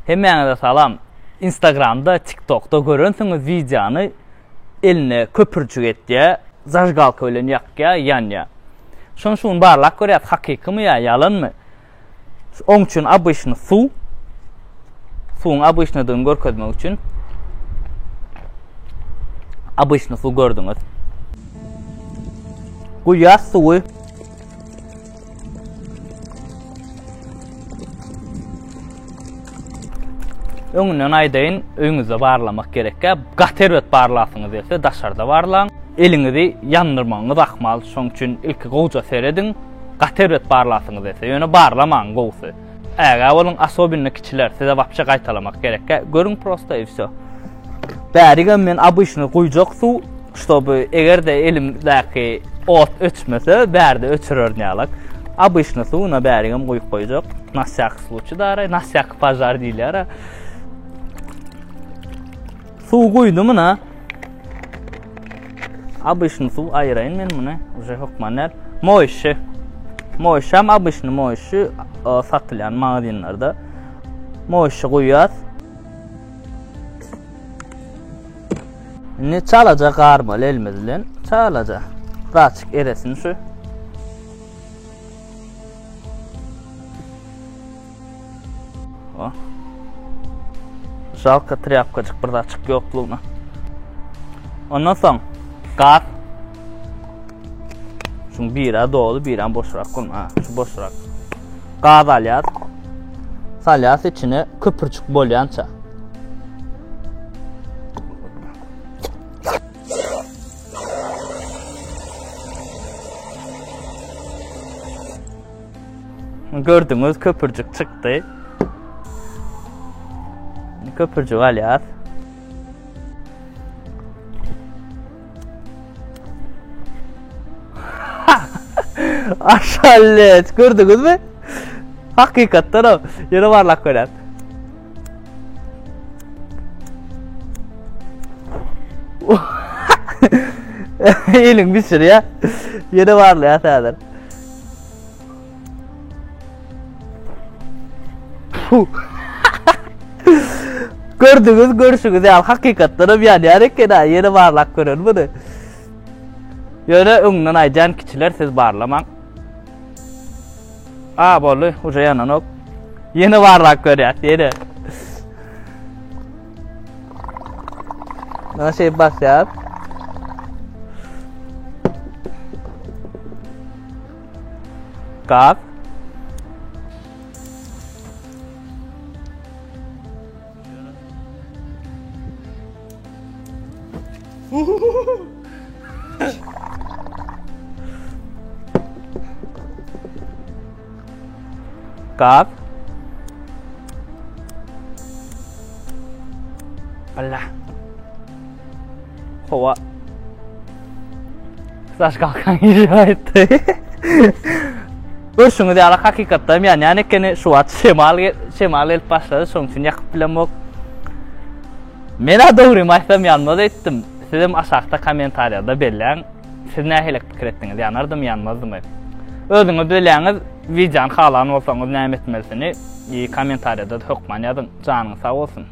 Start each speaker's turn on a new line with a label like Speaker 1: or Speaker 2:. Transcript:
Speaker 1: Hemen de salam. Instagram'da, TikTok'da görünsünüz videonu eline köpürcük etdiye, zajgalka ölen yakya, yanya. Şun barlak görüyat, hakiki mi ya, yalan mı? Onun için abışını suun abışnadığını görkezmek için abışını su gördünüz. Kuyas suyu öňünden aýdaýyn öňüňizde barlamak gerekkä. Gaterwet barlasynız etse daşarda barlan. Eliňizi ýandyrmaňyz akmal. Şoň üçin ilki goýja seredin. Gaterwet barlasynız etse ýöne barlamaň goýsy. Äger bolun asobinli kiçiler size wapça gaýtalamak gerekkä. Görüň prosta и всё. Bärigen men abışny goýjak su, şoby egerde elimdäki ot öçmese bärde öçürörnýalak. Abışny suwuna bärigen goýup goýjak. Nasyak случай, nasyak pajar diýler. Su koydum na. Обычный su ayırayın men bunu. Уже hokmanlar. Moyşam обычный moyşu satılan magazinlarda. Moyşu koyuyor. Ne çalacak armal elimizden. Çalacak. Raçık eresin şu. Жалко тряпкачык bir açık yokluğuna. Ondan sonra gaz. Şun bira dolu, bira boşrak koyma. Şu boşrak. Gaz alyat. Salyat içine köpürçük bolyança. Gördünüz köpürcük çıktı. Köpürcük alyat. Aşallet. Gördünüz mü? Hakikaten o. Yine varlak koyar. Elin bir sürü ya. Yine varlak ya. Gördünüz, görüşünüz ya hakikatları yani harekete yeni barlak görün bunu. Yöne öňünden aýjan kiçiler siz barlamak. Bolu, uje yanan ok. Yeni barlak görýär, yeni. Mana şey basýar. Gaz. Gaz. Allah. Hova. Saç kalkan icra etti. Görüşüňiz ýaly hakykatda yani kene şu at şemal el başlady soň üçin ýakyp bilen bok. Men dogry maýsam ýanmaz etdim. Sizem aşağıda kommentaryada belläň. Siz nähilek pikir etdiňiz? Ýanardym ýanmazdymy? Özüňiz bileňiz, videony halan bolsaňyz näme etmelisini kommentaryada hökman ýazyn. Janyňyz sag bolsun.